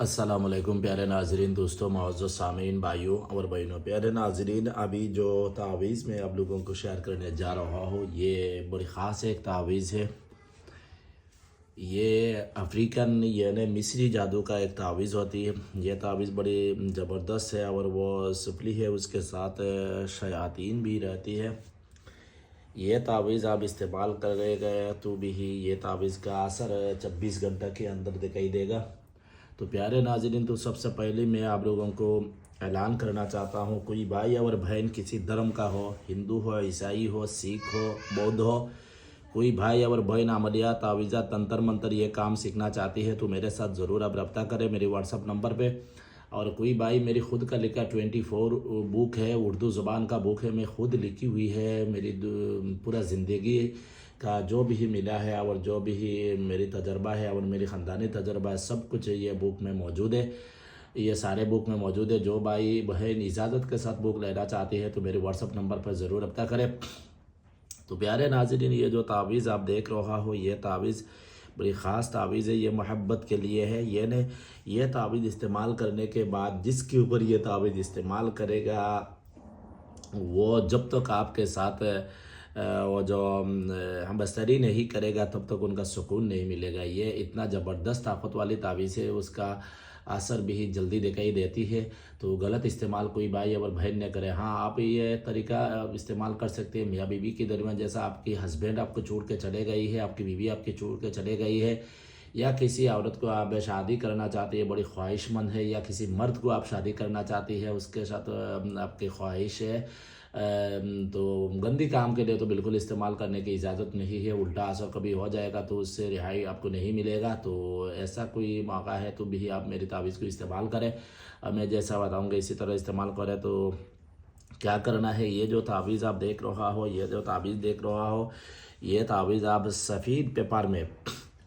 अस्सलाम वालेकुम प्यारे नाजरीन, दोस्तों, मुअज़्ज़ज़ सामीन, भाइयों और बहनों। प्यारे नाजरीन, अभी जो तावीज़ मैं आप लोगों को शेयर करने जा रहा हूँ, ये बड़ी ख़ास एक तावीज़ है। ये अफ्रीकन यानी मिस्री जादू का एक तावीज़ होती है। ये तावीज़ बड़ी ज़बरदस्त है और वो सुपली है, उसके साथ शयातीन भी रहती है। ये तावीज़ आप इस्तेमाल कर गए तो भी ही ये तावीज़ का असर 24 घंटे के अंदर दिखाई देगा। तो प्यारे नाज़रीन, तो सबसे पहले मैं आप लोगों को ऐलान करना चाहता हूँ, कोई भाई और बहन किसी धर्म का हो, हिंदू हो, ईसाई हो, सिख हो, बौद्ध हो, कोई भाई और बहन अमलिया तावीज़ा तंत्र मंत्र ये काम सीखना चाहती है तो मेरे साथ ज़रूर आप रब्ता करें मेरे व्हाट्सअप नंबर पे। और कोई भाई मेरी खुद का लिखा 24 बुक है, उर्दू ज़ुबान का बुक है, मैं खुद लिखी हुई है। मेरी पूरा ज़िंदगी का जो भी मिला है और जो भी मेरी तजर्बा है और मेरी ख़ानदानी तजर्बा है, सब कुछ ये बुक में मौजूद है। ये सारे बुक में मौजूद है। जो भाई बहन इजाज़त के साथ बुक लेना चाहती है तो मेरे व्हाट्सअप नंबर पर ज़रूर रब्ता करें। तो प्यारे नाज़रीन, ये जो तावीज़ आप देख रहा हो, ये तावीज़ बड़ी ख़ास तावीज़ है। ये मोहब्बत के लिए है। ये ने ये तावीज़ इस्तेमाल करने के बाद जिसके ऊपर ये तावीज़ इस्तेमाल करेगा, वो जब तक आपके साथ वो जो हमबस्तरी नहीं करेगा तब तक उनका सुकून नहीं मिलेगा। ये इतना ज़बरदस्त ताकत वाली तावीज़ है, उसका असर भी जल्दी दिखाई देती है। तो गलत इस्तेमाल कोई भाई और बहन न करे। हाँ, आप ये तरीका इस्तेमाल कर सकते हैं मियाँ बीवी के दरमियान। जैसा आपकी हस्बैंड आपको छोड़ के चले गई है, आपकी बीवी आपकी छोड़ के चले गई है, या किसी औरत को आप शादी करना चाहते हैं, बड़ी ख्वाहिशमंद है, या किसी मर्द को आप शादी करना चाहती है, उसके साथ आपकी ख्वाहिश है, तो गंदी काम के लिए तो बिल्कुल इस्तेमाल करने की इजाज़त नहीं है। उल्टा असर कभी हो जाएगा तो उससे रिहाई आपको नहीं मिलेगा। तो ऐसा कोई मौका है तो भी आप मेरी तावीज़ को इस्तेमाल करें। मैं जैसा बताऊँगा इसी तरह इस्तेमाल करें। तो क्या करना है, ये जो तावीज़ आप देख रहा हो, ये जो तावीज़ देख रहा हो, ये तावीज़ आप सफ़ेद पेपर में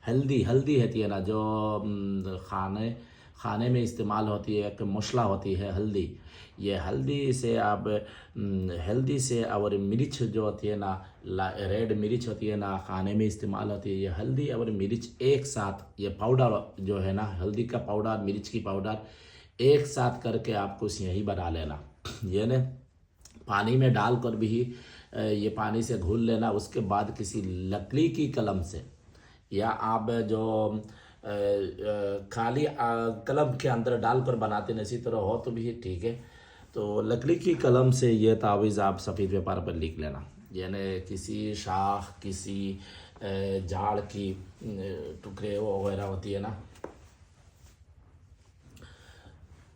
हल्दी हल्दी होती है ना, जो खाने खाने में इस्तेमाल होती है, एक मसला होती है हल्दी। ये हल्दी से आप हल्दी से और मिर्च जो होती है ना, रेड मिर्च होती है ना, खाने में इस्तेमाल होती है। ये हल्दी और मिर्च एक साथ, ये पाउडर जो है ना, हल्दी का पाउडर, मिर्च की पाउडर एक साथ करके आपको यही बना लेना। ये ने पानी में डालकर भी ये पानी से घोल लेना। उसके बाद किसी लकड़ी की कलम से, या आप जो खाली कलम के अंदर डालकर बनाते हैं इसी तरह हो तो भी ठीक है। तो लकड़ी की कलम से ये तावीज़ आप सफ़ेद पेपर पर लिख लेना। यानी किसी शाख, किसी झाड़ की टुकड़े वगैरह होती है ना,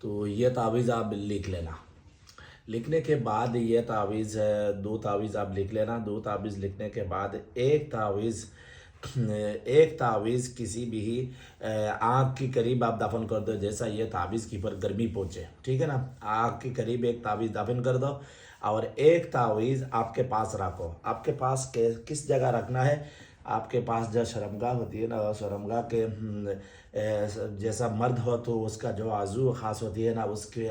तो ये तावीज़ आप लिख लेना। लिखने के बाद ये तावीज़ दो तावीज़ आप लिख लेना। दो तावीज़ लिखने के बाद एक तावीज़ किसी भी आग के करीब आप दफन कर दो। जैसा ये तावीज़ की पर गर्मी पहुँचे, ठीक है ना, आग के करीब एक तावीज़ दफन कर दो और एक तावीज़ आपके पास रखो। आपके पास किस जगह रखना है, आपके पास जो शर्मगाह होती है ना, शर्मगाह के जैसा मर्द हो तो उसका जो आजू ख़ास होती है ना, उसके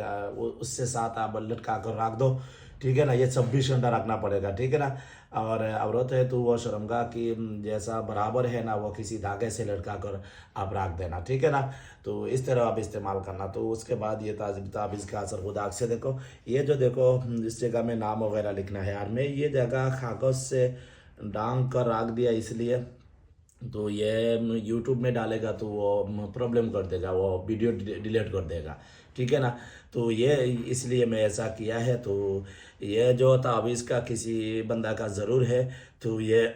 उससे साथ आप लटका कर रख दो, ठीक है ना। ये 26 घंटा रखना पड़ेगा, ठीक है ना। और औरत है तो वो शर्मगाह की जैसा बराबर है ना, वो किसी धागे से लटका कर आप रख देना, ठीक है ना। तो इस तरह आप इस्तेमाल करना। तो उसके बाद ये तावीज़ का असर खुद आँख से देखो। ये जो देखो, इस जगह में नाम वगैरह लिखना है। यार मैं ये जगह कागज़ से डांग कर रख दिया, इसलिए तो ये यूट्यूब में डालेगा तो वो प्रॉब्लम कर देगा, वो वीडियो डिलीट कर देगा, ठीक है ना। तो ये इसलिए मैं ऐसा किया है। तो ये जो तावीज़ का किसी बंदा का ज़रूर है तो ये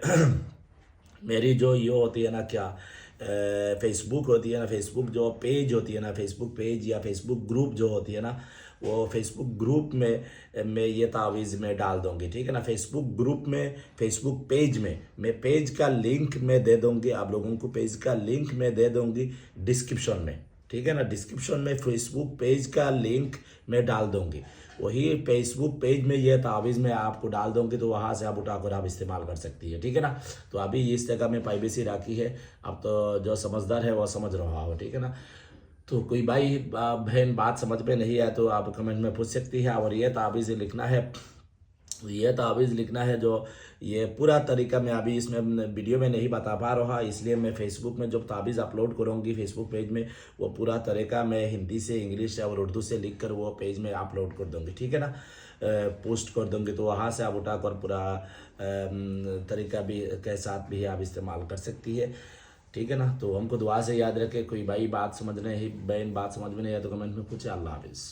मेरी जो ये होती है ना, क्या फेसबुक होती है ना, फेसबुक जो पेज होती है ना, फेसबुक पेज या फेसबुक ग्रुप जो होती है ना, वो फेसबुक ग्रुप में मैं ये तावीज़ में डाल दूँगी, ठीक है ना। फेसबुक ग्रुप में, फेसबुक पेज में मैं पेज का लिंक मैं दे दूँगी आप लोगों को। पेज का लिंक मैं दे दूँगी डिस्क्रिप्शन में, ठीक है ना। डिस्क्रिप्शन में फेसबुक पेज का लिंक मैं डाल दूँगी। वही फेसबुक पेज में ये तावीज़ मैं आपको डाल दूँगी, तो वहाँ से आप उठाकर आप इस्तेमाल कर सकती है, ठीक है ना। तो अभी इस जगह में प्राइवेसी रखी है। अब तो जो समझदार है वो समझ रहा हो, ठीक है ना। तो कोई भाई बहन बात समझ में नहीं आए तो आप कमेंट में पूछ सकती है। और ये तावीज़ लिखना है ये तावीज़ लिखना है जो ये पूरा तरीका मैं अभी इसमें वीडियो में नहीं बता पा रहा, इसलिए मैं फेसबुक में जब तावीज़ अपलोड करूँगी फेसबुक पेज में, वो पूरा तरीका मैं हिंदी से इंग्लिश और उर्दू से लिख कर वो पेज में अपलोड कर दूँगी, ठीक है ना। पोस्ट कर दूँगी, तो वहाँ से आप उठाकर पूरा तरीका भी के साथ भी आप इस्तेमाल कर सकती है, ठीक है ना। तो हमको दुआ से याद रखे, कोई भाई बात समझ नहीं, बहन बात समझ में नहीं है तो कमेंट में पूछे। अल्लाह हाफिज़।